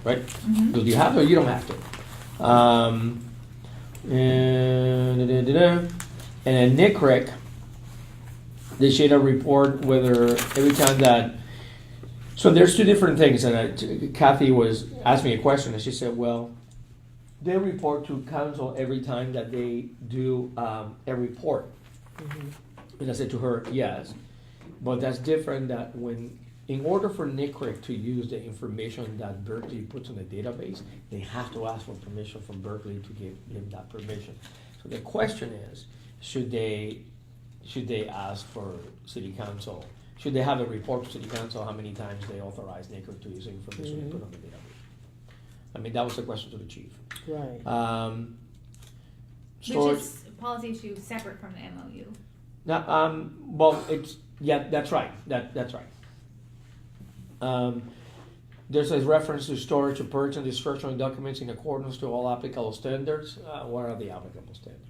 right? Do you have to or you don't have to? And then NICRIC, they should report whether every time that, so there's two different things, and Kathy was asked me a question, and she said, well, they report to council every time that they do a report. And I said to her, yes, but that's different that when, in order for NICRIC to use the information that Berkeley puts in the database, they have to ask for permission from Berkeley to give them that permission. So the question is, should they ask for city council? Should they have a report to city council how many times they authorize NICRIC to use the information they put on the database? I mean, that was the question to the chief. Right. Storage, Which is a policy issue separate from the MOU. now, well, it's, yeah, that's right. That's right. There's a reference to storage of purchase and destruction of documents in accordance to all applicable standards. What are the applicable standards?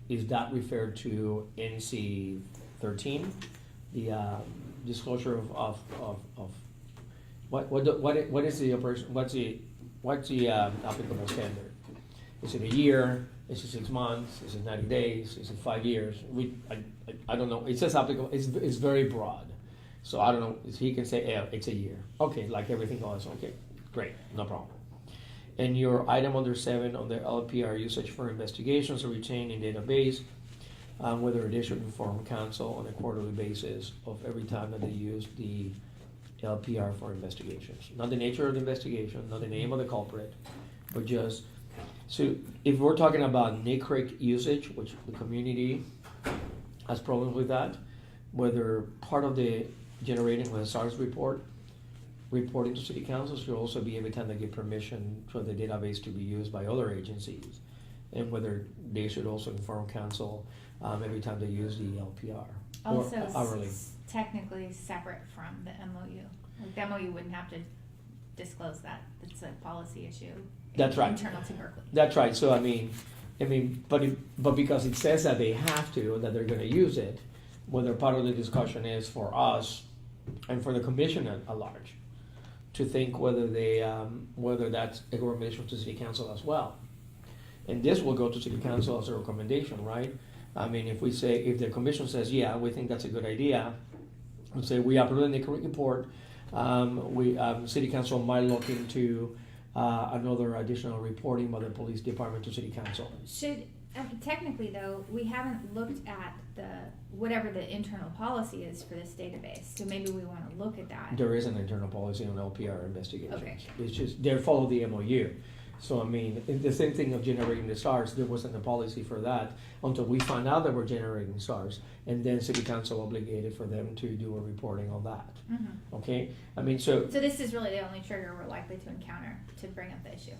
Is that referred to NC 13, the disclosure of what is the operation? What's the applicable standard? Is it a year? Is it 6 months? Is it 90 days? Is it 5 years? I don't know. It says applicable. It's very broad. So I don't know. He can say, yeah, it's a year. Okay, like everything else. Okay, great, no problem. And your item under 7 on the LPR usage for investigations are retained in database, whether it should inform council on a quarterly basis of every time that they use the LPR for investigations. Not the nature of the investigation, not the name of the culprit, but just, so if we're talking about NICRIC usage, which the community has problems with that, whether part of the generating with a SARS report, reporting to city council should also be every time they give permission for the database to be used by other agencies, and whether they should also inform council every time they use the LPR. Also, or hourly. technically separate from the MOU. Like the MOU wouldn't have to disclose that. It's a policy issue. That's right. Internal to Berkeley. That's right. So I mean, but because it says that they have to, that they're going to use it, whether part of the discussion is for us and for the commission at large to think whether they whether that's a recommendation to city council as well. And this will go to city council as a recommendation, right? I mean, if the commission says, yeah, we think that's a good idea, we'll say we approve the report. City council might look into another additional reporting by the police department to city council. Technically though, we haven't looked at whatever the internal policy is for this database, so maybe we want to look at that. There is an internal policy on LPR investigations. Okay. It's just, they follow the MOU. So I mean, the same thing of generating the SARS, there wasn't a policy for that until we found out that we're generating SARS, and then city council obligated for them to do a reporting on that. Mm-hmm. Okay? I mean, so this is really the only trigger we're likely to encounter to bring up the issue.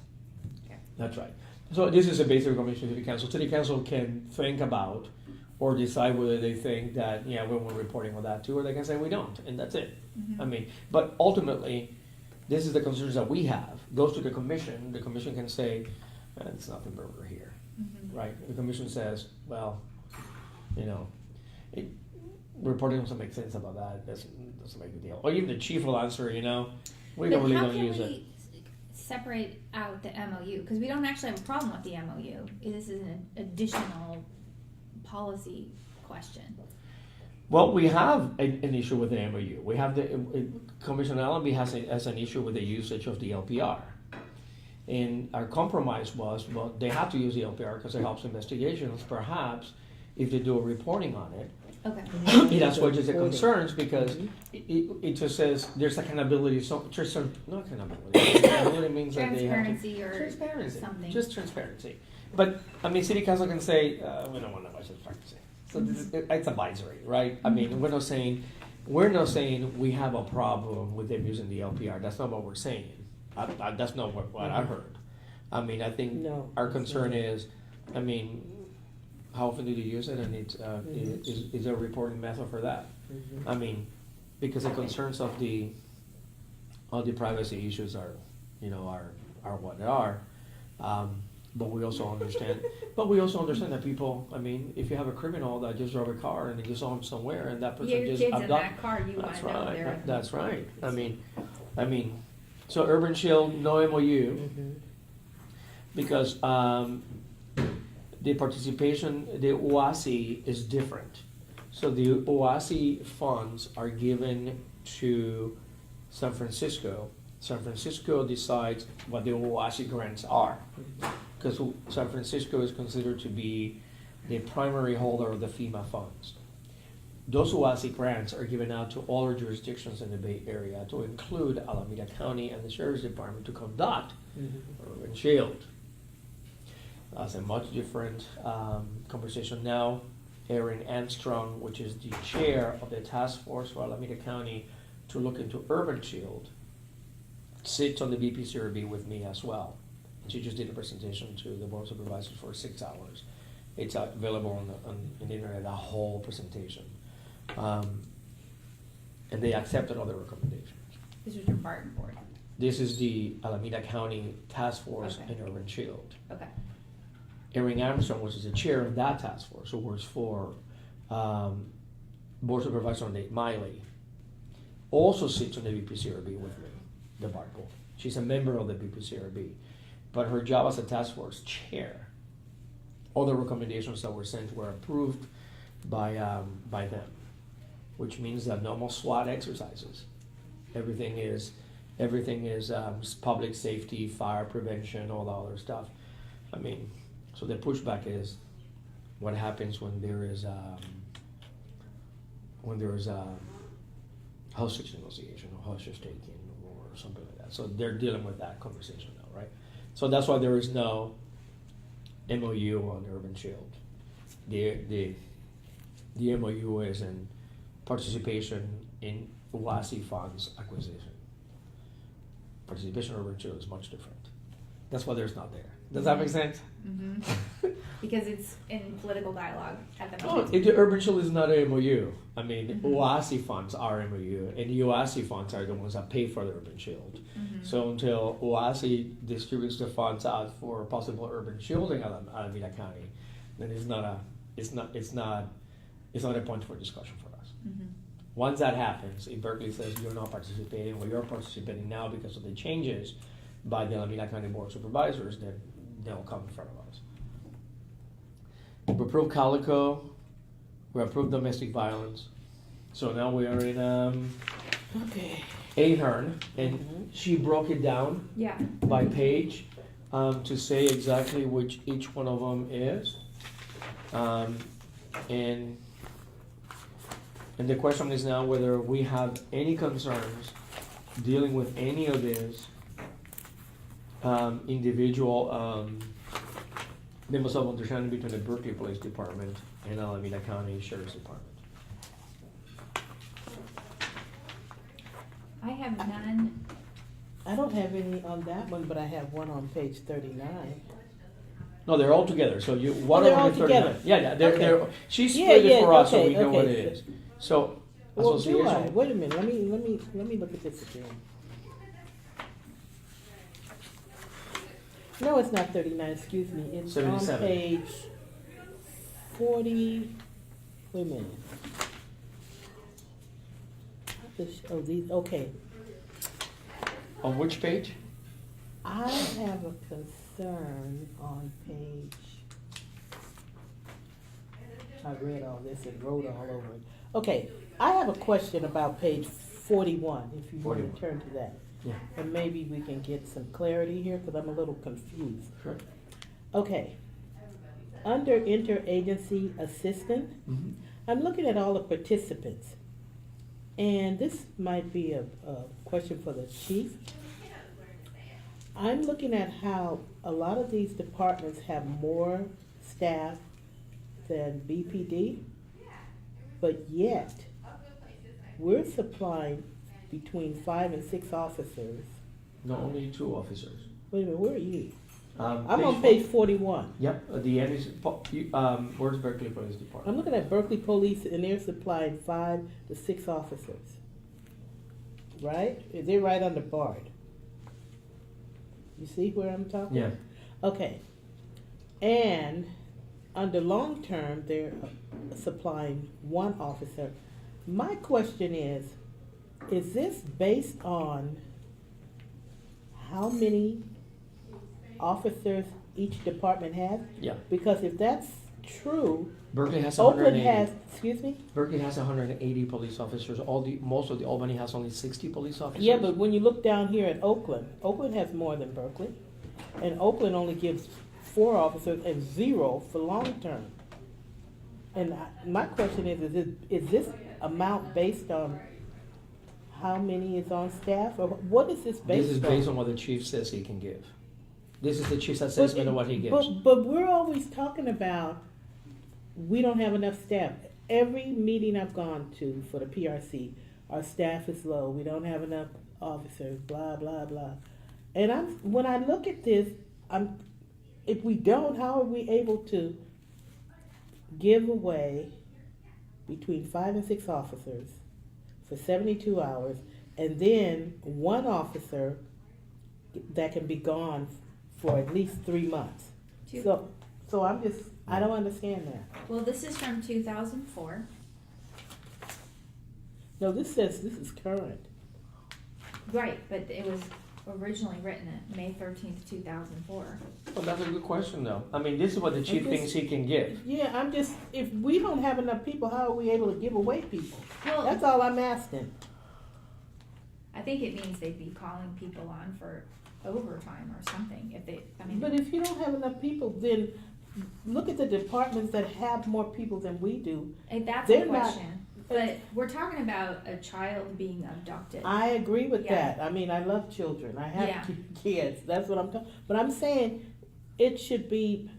Okay. that's right. So this is a basic recommendation to the council. City council can think about or decide whether they think that, yeah, we want reporting on that too, or they can say we don't, and that's it. Mm-hmm. I mean, but ultimately, this is the concerns that we have. Goes to the commission can say, it's nothing burger here, Mm-hmm. right? The commission says, well, reporting doesn't make sense about that. Doesn't make a deal. Or even the chief will answer, we don't use it. Separate out the MOU, because we don't actually have a problem with the MOU. This is an additional policy question. Well, we have an issue with the MOU. We have Commissioner Allenby has an issue with the usage of the LPR. And our compromise was, well, they have to use the LPR because it helps investigations. Perhaps if they do a reporting on it, Okay. it assuages the concerns because it just says there's accountability. So, not accountability. Accountability means that they have to, transparency or something. Just transparency. But I mean, city council can say we don't want that much transparency. So it's advisory, right? I mean, we're not saying we have a problem with them using the LPR. That's not what we're saying. That's not what I heard. I mean, I think our concern is, I mean, how often do you use it, and is there a reporting method for that? Mm-hmm. I mean, because the concerns of the privacy issues are what they are. But we also understand. That people. I mean, if you have a criminal that just drove a car and you saw him somewhere, and that person Your just kids in abducted. that car, you want to know they're. That's right. I mean, So Urban Shield, no MOU, Mhm. because the participation, the OASI is different. So the OASI funds are given to San Francisco. San Francisco decides what the OASI grants are, because San Francisco is considered to be the primary holder of the FEMA funds. Those OASI grants are given out to all our jurisdictions in the Bay Area, to include Alameda County and the Sheriff's Department, to conduct Urban Shield. That's a much different conversation now. Erin Armstrong, which is the chair of the task force for Alameda County to look into Urban Shield, sits on the BPCRB with me as well. And she just did a presentation to the board of supervisors for 6 hours. It's available on the internet, the whole presentation. And they accepted all the recommendations. This was your BART board. This is the Alameda County Task Force Okay. in Urban Shield. Okay. Erin Armstrong, which is the chair of that task force, who works for board supervisor Nate Miley, also sits on the BPCRB with me, the BART board. She's a member of the BPCRB, but her job as a task force chair, all the recommendations that were sent were approved by them, which means that no more SWAT exercises. Everything is public safety, fire prevention, all the other stuff. I mean, so the pushback is what happens when there is hostage negotiation or hostage taking or something like that. So they're dealing with that conversation now, right? So that's why there is no MOU on the Urban Shield. The MOU is in participation in WASI funds acquisition. Participation in Urban Shield is much different. That's why there's not there. Does that make sense? Mm-hmm. Because it's in political dialogue at the No, moment. the Urban Shield is not a MOU. I mean, Mhm. OASI funds are MOU, and the OASI funds are the ones that pay for the Urban Shield. Mhm. So until OASI distributes the funds out for possible urban shielding out of Alameda County, then it's not a point for discussion for us. Mhm. Once that happens, if Berkeley says you're not participating or you're participating now because of the changes by the Alameda County Board of Supervisors, then they'll come in front of us. We approved Calico, we approved domestic violence. So now we are in Okay. Ahern, and Mhm. she broke it down Yeah. by page to say exactly which each one of them is. And the question is now whether we have any concerns dealing with any of these individual memos of understanding between the Berkeley Police Department and Alameda County Sheriff's Department. I have none. I don't have any on that one, but I have one on page 39. No, they're all together. So you one they're of them all is 39. together. Yeah, they're Okay. she Yeah, split it yeah, for us so okay, we know what it okay. is. So Well, do association. I? Wait a minute. Let me look at this again. No, it's not 39. Excuse me. It's 77. on page 40. Wait a minute. Oh, these. Okay. On which page? I have a concern on page. I read all this and wrote all over it. Okay, I have a question about page 41, if you want 41. to turn to that. Yeah. And maybe we can get some clarity here, because I'm a little confused. Sure. Okay, under interagency assistant, Mm-hmm. I'm looking at all the participants. And this might be a question for the chief. I'm looking at how a lot of these departments have more staff than BPD, but yet we're supplying between 5 and 6 officers. No, only 2 officers. Wait a minute, where are you? I'm Page on page 41. Yep, at the end is, where's Berkeley Police I'm Department? looking at Berkeley Police, and they're supplying 5 to 6 officers. Right? They're right under BART. You see where I'm talking? Yeah. Okay. And under long term, they're supplying 1 officer. My question is this based on how many officers each department has? Yeah. Because if that's true, Berkeley has Oakland 180. has, excuse me? Berkeley has 180 police officers. Most of the Albany has only 60 police officers. Yeah, but when you look down here at Oakland, Oakland has more than Berkeley. And Oakland only gives 4 officers and 0 for long-term. And my question is this amount based on how many is on staff? Or what is this based on? This is based on what the chief says he can give. This is the chief's assessment of what he gives. But we're always talking about, we don't have enough staff. Every meeting I've gone to for the PRC, our staff is low, we don't have enough officers, blah, blah, blah. And when I look at this, if we don't, how are we able to give away between 5 and 6 officers for 72 hours, and then 1 officer that can be gone for at least 3 months? So I don't understand that. Well, this is from 2004. No, this says this is current. Right, but it was originally written at May 13th, 2004. Well, that's a good question, though. I mean, this is what the chief thinks he can give. Yeah, if we don't have enough people, how are we able to give away people? Well, That's all I'm asking. I think it means they'd be calling people on for overtime or something. But if you don't have enough people, then look at the departments that have more people than we do. That's They're a not- question. But we're talking about a child being abducted. I agree with Yeah. that. I mean, I love children. I have Yeah. kids. That's what I'm talking. But I'm saying it should be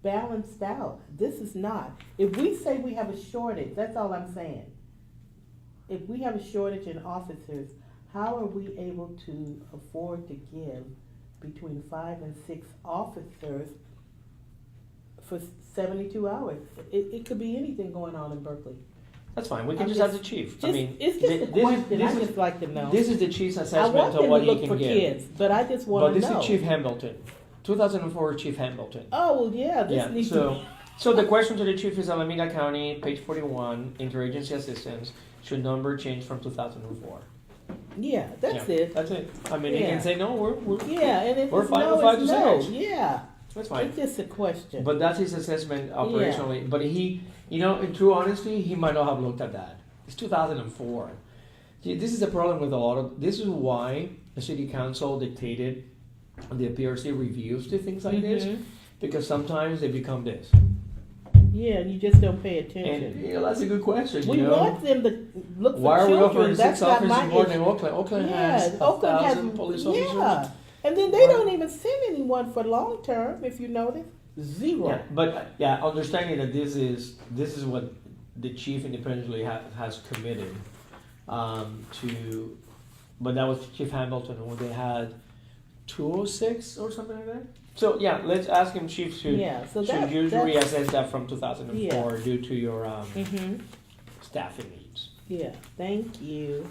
balanced out. This is not. If we say we have a shortage, that's all I'm saying. If we have a shortage in officers, how are we able to afford to give between 5 and 6 officers for 72 hours? It could be anything going on in Berkeley. That's fine. We can I'm just just- ask the chief. I Just, mean, it's just a question. I just like to know. This is the chief's I assessment want of them to what he look can for give. kids, but I just But want to this know. is Chief Hamilton, 2004 Chief Hamilton. Oh, well, yeah, this Yeah. needs So the question to the chief is Alameda County, page 41, interagency assistance. Should number change from 2004? yeah, that's Yeah, it. That's it. I mean, he Yeah. can say no. We're Yeah, and if We're it's fine no, with 5 it's to no. 6. Yeah, That's fine. it's just a question. But that's his assessment operationally. But he, in true honesty, he might not have looked at that. It's 2004. See, this is the problem with a lot of. This is why the city council dictated the PRC reviews to things like this, Mhm. because sometimes they become this. Yeah, and you just don't pay attention. And that's a good question. We want them to look for Why are we children. offering That's 6 not officers my more than issue. Oakland? Oakland Yeah, has Oakland 1,000 police officers. Yeah, and then they don't even send anyone for long term. If you notice, 0. Yeah, but understanding that this is what the chief independently has committed to, but that was Chief Hamilton when they had 206 or something like that. So let's ask him, Chief, So that, should you that's, reassess that from 2004 due to your Mhm. staffing needs? Yeah, thank you.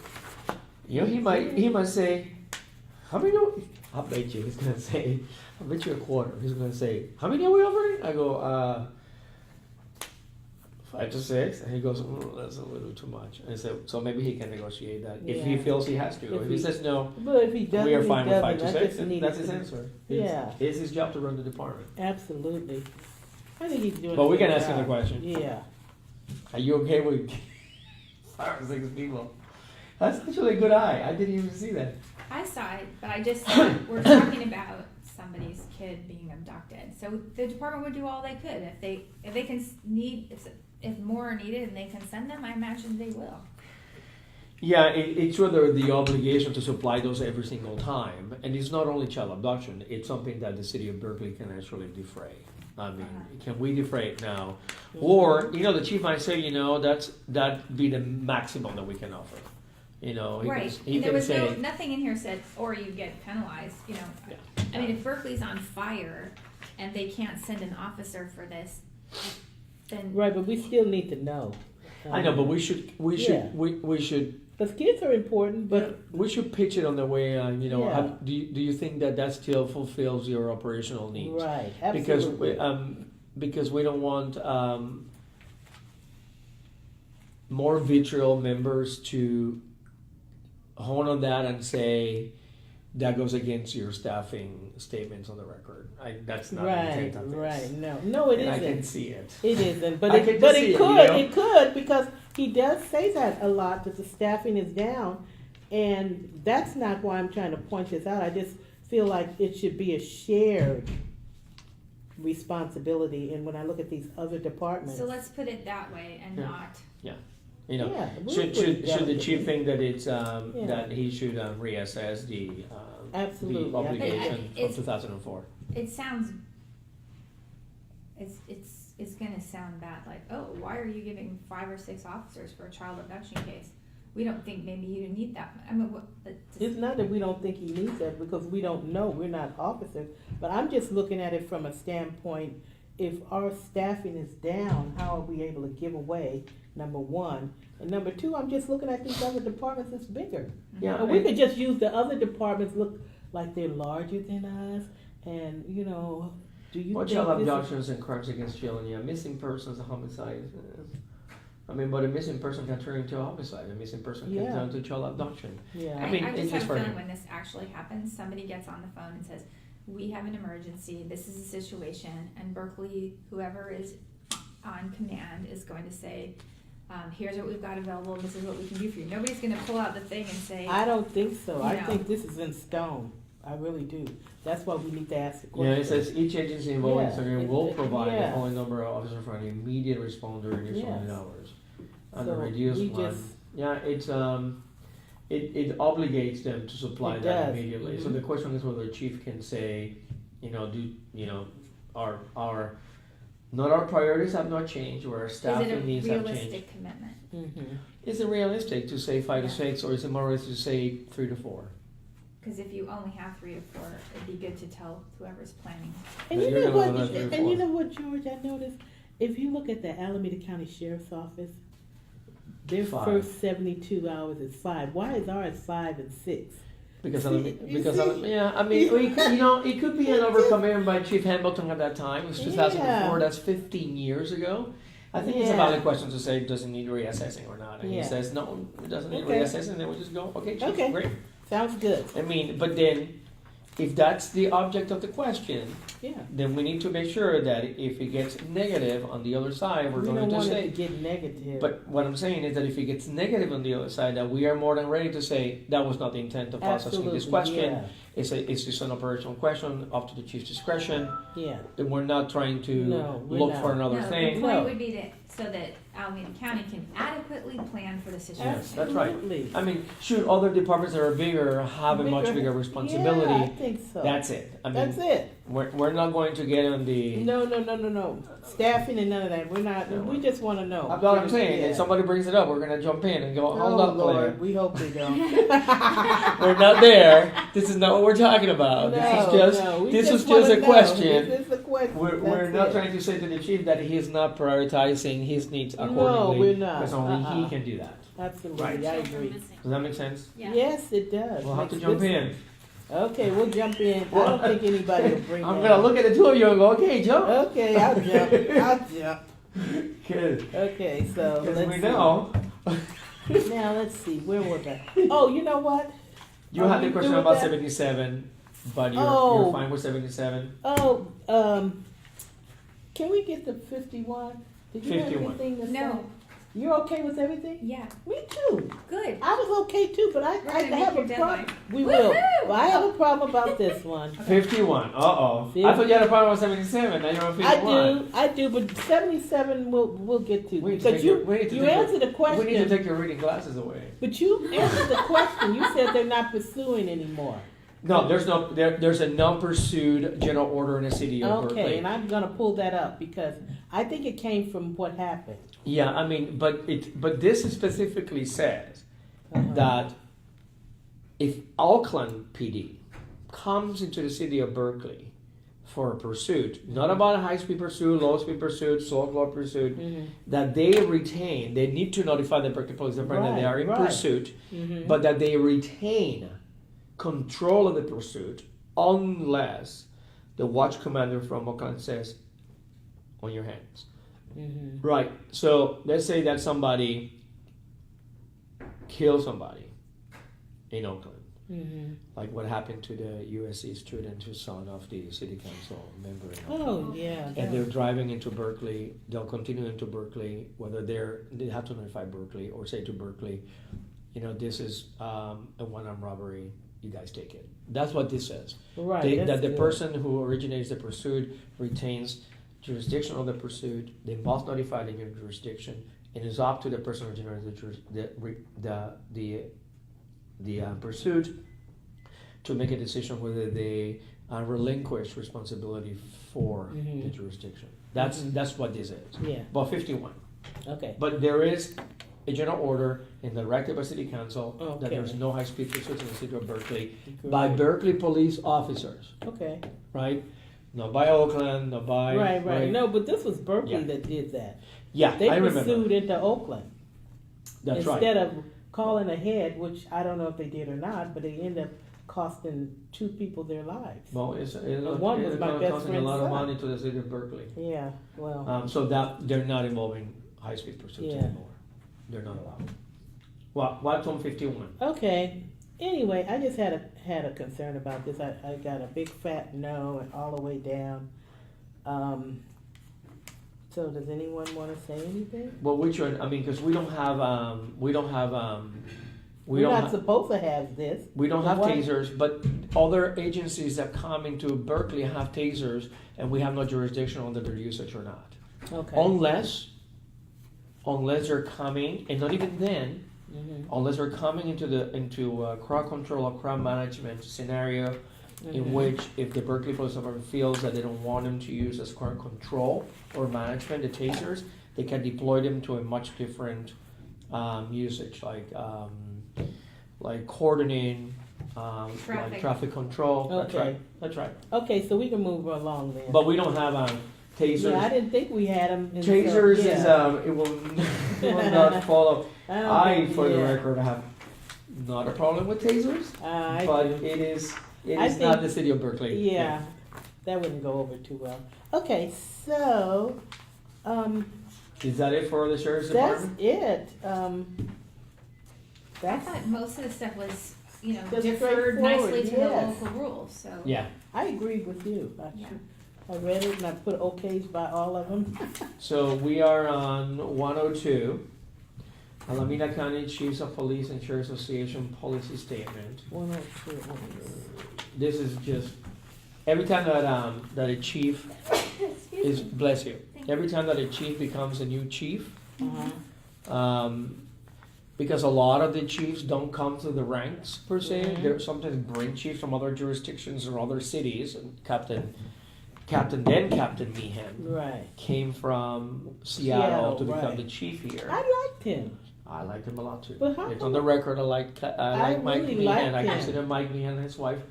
He might say, how many? I'll bet you he's gonna say, I'll bet you a quarter. He's gonna say, how many are we offering? I go, 5 to 6, and he goes, that's a little too much. And so maybe he can negotiate that if he Yeah. feels he has to. If he says no, But if he doesn't, we are he fine with 5 doesn't. to I 6. just needed That's his to- answer. Yeah. It's his job to run the department. Absolutely. I think he's doing. But a we good can ask him the job. question. Yeah. Are you okay with 5 or 6 people? That's actually a good eye. I didn't even see that. I saw it, but we're talking about somebody's kid being abducted. So the department would do all they could. If they can if more are needed and they can send them, I imagine they will. Yeah, it's rather the obligation to supply those every single time. And it's not only child abduction, it's something that the city of Berkeley can actually defray. I mean, can we defray it now? Or, the chief might say, that'd be the maximum that we can offer. He Right. can, he And there can was say, nothing in here said, or you get penalized, I mean, if Berkeley's on fire and they can't send an officer for this, then. Right, but we still need to know. I know, but we should, Yeah. we should, Because kids are important, but we should pitch it on the way, Yeah. do you think that still fulfills your operational needs? right, Because absolutely. because we don't want more vitriol members to hone on that and say, that goes against your staffing statements on the record. That's not the Right, intent of this. right, no, it And I isn't. can see it. It isn't, but I can it, just but see it it, could, you know? it could, because he does say that a lot, that the staffing is down, and that's not why I'm trying to point this out. I just feel like it should be a shared responsibility, and when I look at these other departments. So let's put it that way and Yeah. not. You know, Yeah, we'll should put it the chief delicately. think that it's Yeah. that he should reassess the Absolutely, the I think obligation it's- of 2004? It sounds. It's gonna sound bad. Like, oh, why are you giving 5 or 6 officers for a child abduction case? We don't think maybe you need that. I mean, what? It's not that we don't think he needs that, because we don't know, we're not officers, but I'm just looking at it from a standpoint, if our staffing is down, how are we able to give away, number one? And number two, I'm just looking at these other departments that's bigger. Yeah, And we and- could just use the other departments, look like they're larger than us, and, you know, do you Well, think child this is- abductions and crimes against children, yeah, missing persons, homicide. I mean, but a missing person can turn into a homicide. A missing person can Yeah. turn into child abduction. Yeah. I mean, I it's just have just a for feeling him. when this actually happens, somebody gets on the phone and says, "We have an emergency. This is a situation," and Berkeley, whoever is on command, is going to say, "Here's what we've got available. This is what we can do for you." Nobody's going to pull out the thing and say, I don't think so, I No. think this is in stone, I really do. That's why we need to ask the Yeah, question. it says each agency involved in Yeah, surgery will provide yeah. the following number of officers for an immediate responder in your Yes. hours. And the So reduced we one, just- yeah, it's it obligates them to supply It that does. immediately. So Mhm. the question is whether the chief can say, our not our priorities have not changed, or our "Is it staffing a needs have changed. realistic commitment?" Mhm. Is it realistic to say 5 to Yeah. 6, or is it more realistic to say 3 to 4? Because if you only have 3 to 4, it'd be good to tell whoever's planning. And But you you're know gonna what, let them and you enforce. know what, George, I noticed, if you look at the Alameda County Sheriff's Office, their 5. first 72 hours is 5. Why is ours 5 and 6? Because See, you see? yeah, I mean, it could be an overcommitment by Chief Hamilton at that time. It was 2004. Yeah. That's 15 years ago. I think it's a Yeah. valid question to say, does it need reassessing or not? And Yeah. he says, no, it doesn't need Okay. reassessing. Then we just go, okay, Chief, Okay. great. Sounds good, I mean, but then, if that's the object of the question, yeah. then we need to make sure that if it gets negative on the other side, we're We going don't to want it say. to get negative. But what I'm saying is that if it gets negative on the other side, that we are more than ready to say that was not the intent of us asking this Absolutely, question. yeah. It's just an operational question up to the chief's discretion. Yeah, Then we're not trying to No, we're look not. for another No, thing. the point No. would be so that Alameda County can adequately plan for the situation. Yes, that's right. absolutely. I mean, should other departments that are bigger have a much bigger responsibility? Yeah, I think so. That's it. I mean, That's it. we're not going to get on the. No. Staffing and none of that. We're not. No. We just want to know. That's what I'm saying. Yeah. If somebody brings it up, we're gonna jump in and go, hold Oh up, player. Lord, we hope they don't. We're not there. This is not what we're talking about. No, this we was just wanna a know. question. This is a question. We're That's not it. trying to say to the chief that he is not prioritizing his needs No, accordingly. we're not. Because only he Uh-uh. can do that. Absolutely, Right. I agree. Does that make sense? Yeah. Yes, it does. We'll have to Makes jump good in. sense. Okay, we'll jump in. I Well, don't think anybody will bring I'm that gonna up. look at the two of you and go, okay, jump. Okay, I'll jump. I'll jump. Good. Okay, so Because let's we see. know. Now let's see. Where was I? Oh, you know what? You Are had the we question through about with that? 77, but you're Oh. fine with 77. Oh, can we get the 51? Did you 51. have anything to say? No. You're okay with everything? Yeah. Me too. Good. I was okay too, but I We're gonna make have your a problem. deadline. We will. Woohoo! Well, I have a problem about this one. 51. Uh-oh. See? I thought you had a problem with 77. Now you're on 51. I do, but 77 we'll get to. We need to Because take your- we need to you take your- answered the We question. need to take your reading glasses away. But you answered the question. You said they're not pursuing anymore. No, there's a non-pursued general order in the city of Okay, Berkeley. and I'm gonna pull that up because I think it came from what happened. Yeah, I mean, but this specifically says Uh-huh. that if Auckland PD comes into the city of Berkeley for a pursuit, not about a high-speed pursuit, low-speed pursuit, slow pursuit, Mhm. that they need to notify the Berkeley Police Department that they are in Right. pursuit, Mhm. but that they retain control of the pursuit unless the watch commander from Auckland says, on your hands. Mhm. Right. So let's say that somebody kills somebody in Oakland. Mm-hmm. Like what happened to the USC student who's son of the city council member. Oh, yeah. And they're driving into Berkeley. They'll continue into Berkeley, whether they have to notify Berkeley or say to Berkeley, this is a one-armed robbery. You guys take it. That's what this says. Right. That the good. person who originates the pursuit retains jurisdiction of the pursuit. They must notify the new jurisdiction. It is up to the person who originates the pursuit to make a decision whether they relinquish responsibility for the jurisdiction. That's what this is. Yeah. About 51. Okay. But there is a general order directed by City Council that Okay. there's no high-speed pursuits in the city of Berkeley Great. by Berkeley police officers, Okay. right? Not by Oakland, not by... Right. No, but this was Berkeley Yeah. that did that. Yeah, They I remember. pursued into Oakland. That's right. Instead of calling ahead, which I don't know if they did or not, but they ended up costing 2 people their lives. Well, it's one was my best costing a friend's lot of son. money to the city of Berkeley. Yeah, well, So that they're not involving high-speed pursuits Yeah. anymore. They're not allowed. Well, what's on 51? okay. Anyway, I just had a concern about this. I got a big fat no and all the way down. So does anyone want to say anything? Well, which one? I mean, because we don't have We're not supposed to have this. We don't have What? tasers, but other agencies that come into Berkeley have tasers, and we have no jurisdiction on their usage or not. Okay. Unless they're coming, and not even then, unless they're coming into crowd control or crowd management scenario, in which if the Berkeley Police Department feels that they don't want them to use as crowd control or management, the tasers, they can deploy them to a much different usage, like cordoning, like traffic control. Okay. That's right. Okay, so we can move along then. But we don't have tasers. Yeah, I didn't think we had them. Tasers is it will not follow. For the yeah. record, have not a problem with tasers, I but do. it is I not think- the city of Berkeley. Yeah, that wouldn't go over too well. Okay, so Is that it for the sheriff's that's department? it. I That's thought most of the stuff was, Just deferred nicely to straightforward, the local rules, so. Yeah. I agree with you. Yeah. I read it and I put okays by all of them. So we are on 102. Alameda County Chiefs of Police and Sheriff Association policy statement. 102. This is just every time that a chief is bless you. Every time that a chief becomes a new chief, because a lot of the chiefs don't come through the ranks per se. They're sometimes bring chiefs from other jurisdictions or other cities. Captain Meehan Right. came from Seattle to become right. the chief here. I liked him. I liked him a lot too. But how It's come- on the record. I like Mike really Meehan. liked I him. consider Mike Meehan and his wife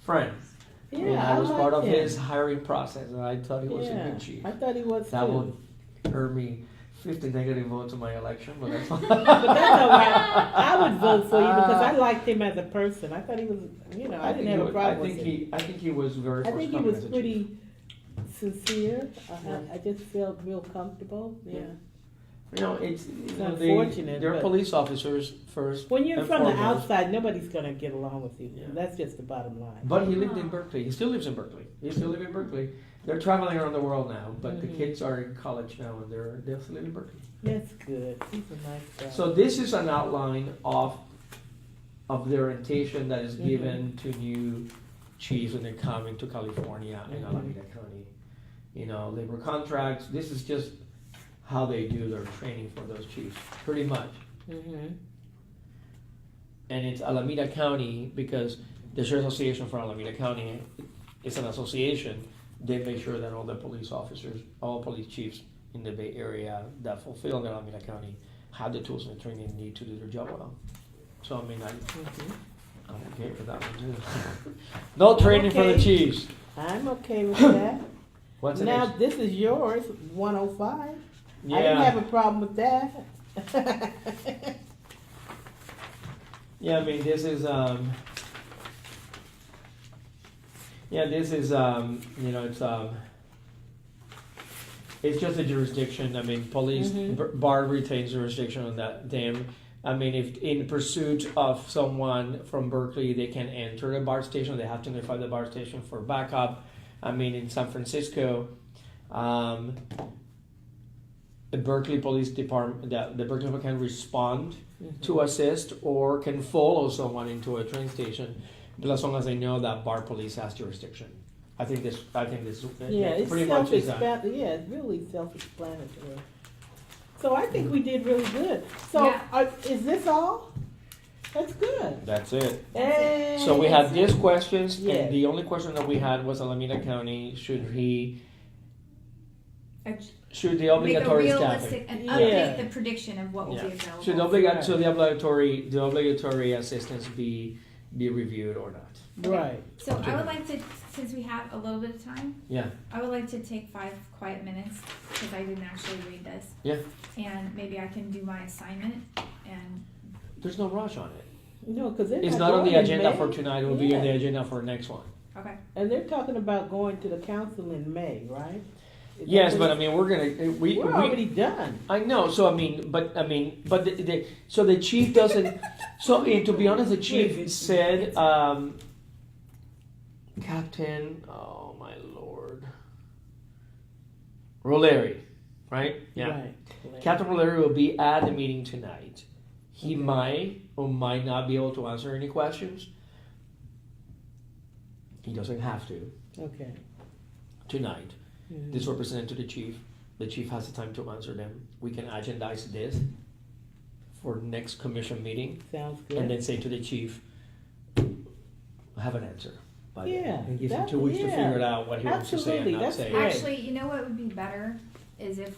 friends. Yeah, And I was part of liked him. his hiring process, and I thought he was a good chief. I thought he was That too. would earn me 50 negative votes in my election, but that's fine. But that's all right. I would vote for you because I liked him as a person. I thought he was, I didn't have a problem with him. I think he was very I think he forthcoming was as a chief. pretty sincere. Yeah. I just felt real comfortable. Yeah. It's unfortunate, they're but- police officers first. When you're and from the foremost. outside, nobody's gonna get along with you. Yeah. That's just the bottom line. But he lived in Berkeley. He still lives in Berkeley. They're traveling around the world now, but the kids are in college now, and they're still living in Berkeley. That's good. He's a nice guy. So this is an outline of the orientation that is given to new chiefs when they're coming to California and Alameda County. Labor contracts. This is just how they do their training for those chiefs, pretty much. Mhm. And it's Alameda County because the Sheriff's Association for Alameda County is an association. They make sure that all the police officers, all police chiefs in the Bay Area that fulfill the Alameda County have the tools and the training they need to do their job well. So I'm okay with that one too. No training for the Okay. chiefs. I'm okay with that. What's the Now next? this is yours, 105. Yeah. I didn't have a problem with that. Yeah, I mean this is it's just a jurisdiction. I mean, police BART retains jurisdiction on that them. I mean, if in pursuit of someone from Berkeley, they can enter the BART station, they have to notify the BART station for backup. I mean, in San Francisco, the Berkeley Police Department, the Berkeley Police can respond to assist or can follow someone into a train station, but as long as they know that BART police has jurisdiction. I think this Yeah, it's pretty much is that. self-explanatory. Yeah, it's really self-explanatory. So I think we did really good. So Yeah. is this all? That's good. That's it. Hey. So we had these questions, Yes. and the only question that we had was Alameda County, should the Make obligatory a staffing. realistic and Yeah. update the prediction of what will Yeah. be available. Should the obligatory assistance be reviewed or not? Right. So I would like to, since we have a little bit of time, Yeah. I would like to take 5 quiet minutes because I didn't actually read this. Yeah. And maybe I can do my assignment and There's no rush on it. No, because It's not on the agenda for tonight. It will be on the Yeah. agenda for next one. okay. And they're talking about going to the council in May, right? Is that Yes, what but I it- mean, we're already done. I know. So I mean, but so the chief doesn't. So and to be honest, the chief said, Captain. Oh my lord. Roleri, right? Yeah. Right. Captain Roleri will be at the meeting tonight. He might or might not be able to answer any questions. He doesn't have to Okay. tonight. Mhm. This will be presented to the chief. The chief has the time to answer them. We can agendize this for next commission meeting Sounds good. and then say to the chief, have an answer. By then. Yeah, And give him that- 2 weeks to yeah. figure it out what he wants to say and Absolutely, not that's say. great. Actually, you know what would be better is if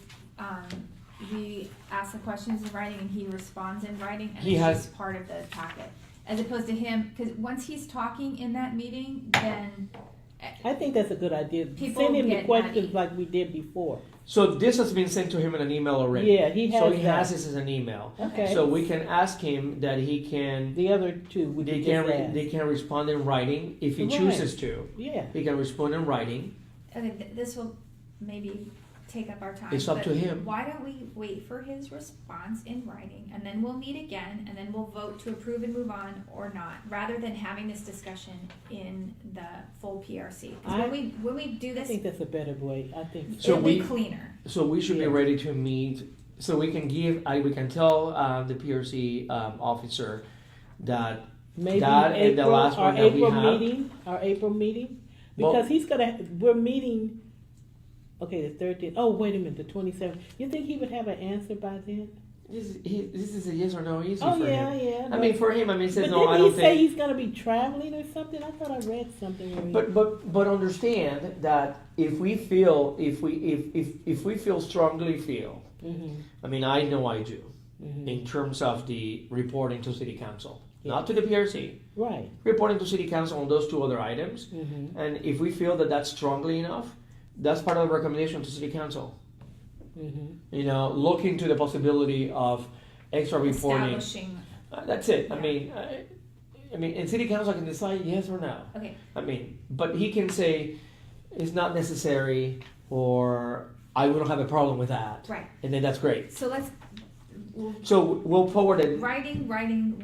we ask the questions in writing and he responds in writing and He it's has- just part of the packet. As opposed to him, because once he's talking in that meeting, then I think that's a good idea. People Send him the get questions muddy. like we did before. So this has been sent to him in an email already. Yeah, he has So he that. has this as an email. Okay. So we can ask him that he can The other two, we they just can asked. they can respond in writing if he Right. chooses to. Yeah. He can respond in writing. okay, this will maybe take up our time. It's up but to him. Why don't we wait for his response in writing and then we'll meet again and then we'll vote to approve and move on or not, rather than having this discussion in the full PRC. 'Cause when we do I this, think that's a better way. I think. So it'll be we- cleaner. So we should be Yeah. ready to meet. So we can we can tell the PRC officer that Maybe that and the last our one that we April have. meeting, Well- because we're meeting. Okay, the 13th. Oh, wait a minute, the 27th. You think he would have an answer by then? this is a yes or no easy Oh for yeah, him. yeah. I mean, for him, he says but no. I didn't don't he say think. he's gonna be traveling or something? I thought I read something. Where he, But understand that if we strongly feel, Mhm, I mean, I know I do, mhm. in terms of the reporting to city council, Yeah. not to the PRC, Right. reporting to city council on those 2 other items. Mhm, And if we feel that that's strongly enough, that's part of the recommendation to city council. mhm. You know, look into the possibility of extra reporting. Establishing, That's it. Yeah. I mean, and city council can decide yes or no. okay, I mean, but he can say it's not necessary, or I don't have a problem with that, right. and then that's great. So So we'll forward it. writing,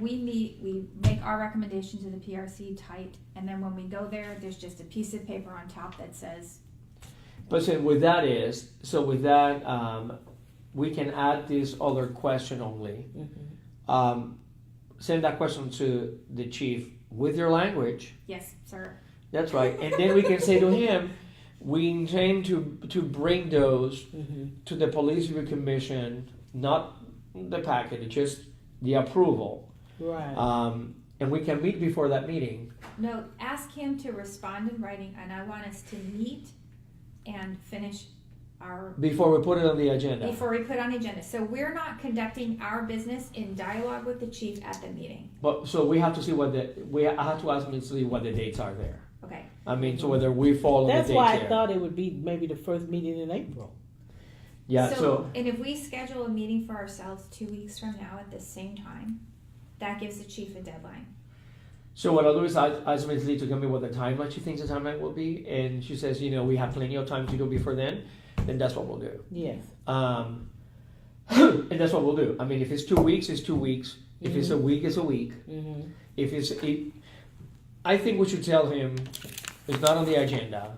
we meet, we make our recommendation to the PRC tight, and then when we go there, there's just a piece of paper on top that says, But so with that, we can add this other question only. Mhm. Send that question to the chief with your language. yes, sir. That's right. And then we can say to him, we intend to bring those Mhm. to the Police Review Commission, not the package, just the approval. Right. And we can meet before that meeting. No, ask him to respond in writing, and I want us to meet and finish our, Before we put it on the agenda. before we put on the agenda. So we're not conducting our business in dialogue with the chief at the meeting, But so we have to see I have to ask him to see what the dates are there. okay? I mean, so whether we fall on the That's dates why I there. thought it would be maybe the first meeting in April. Yeah. So And if we schedule a meeting for ourselves 2 weeks from now at the same time, that gives the chief a deadline. So what I'll do is I ask Ms. Lee to tell me what the timeline she thinks the timeline will be, and she says, we have plenty of time to do before then that's what we'll do. Yes. And that's what we'll do. I mean, if it's 2 weeks, it's 2 weeks. If it's a week, it's a week. Mhm. If I think we should tell him it's not on the agenda.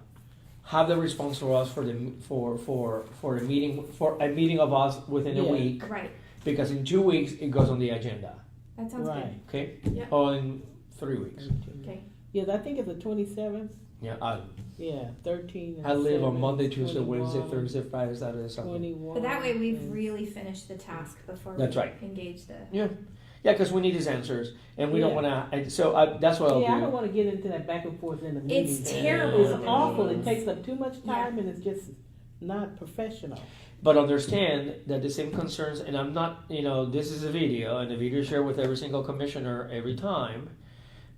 Have the response for us for a meeting of us within a Yeah. week, Right, because in 2 weeks it goes on the agenda. that sounds Right. Okay, Yeah. or in 3 weeks. good. Okay. Yes, I think it's the 27th. Yeah, Yeah, 13. and I live on 7, Monday, Tuesday, Wednesday, 21, Thursday, Friday, Saturday, Sunday. 21. But that way we've and- really finished the task before That's we right. engage the. Yeah, because we need his answers, and we don't Yeah. want to. And so that's what I'll Yeah, I do. don't want to get into that back and forth in the meeting. It's terrible. It's awful. It meetings. takes up too much time, and it's just not professional. But understand that the same concerns, and I'm not, this is a video, and the video is shared with every single commissioner every time.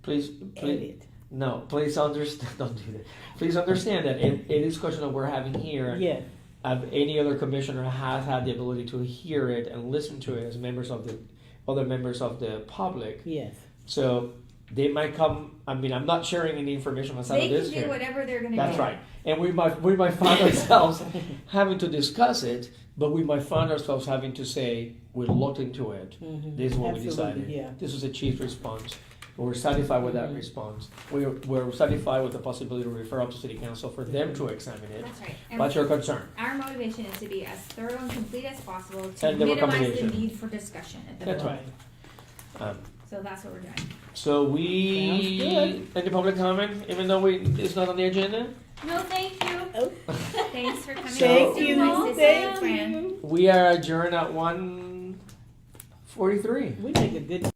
Please, Edit. no, please understand, don't do that. Please understand that in a discussion that we're having here, Yes. any other commissioner has had the ability to hear it and listen to it as other members of the public. Yes. So they might come, I'm not sharing any information outside They of can this do here. whatever they're gonna do. That's right. And we might find ourselves having to discuss it, but we might find ourselves having to say, we looked into it. Mhm. This is what we Absolutely, decided. Yeah. This was the chief's response. We're satisfied with that Mhm. response. We're satisfied with the possibility to refer up to city council for them to examine it. That's right. And What's your concern? our motivation is to be as thorough and complete as possible to And the minimize the recommendation. need for discussion at the That's moment. right. Um, So that's what we're doing. So Sounds any public comment, even though it's not on the agenda? No, thank you. Oh. Thanks for coming. Thank to you. This Thank Fran. you. We are adjourned at 1:43. We make a good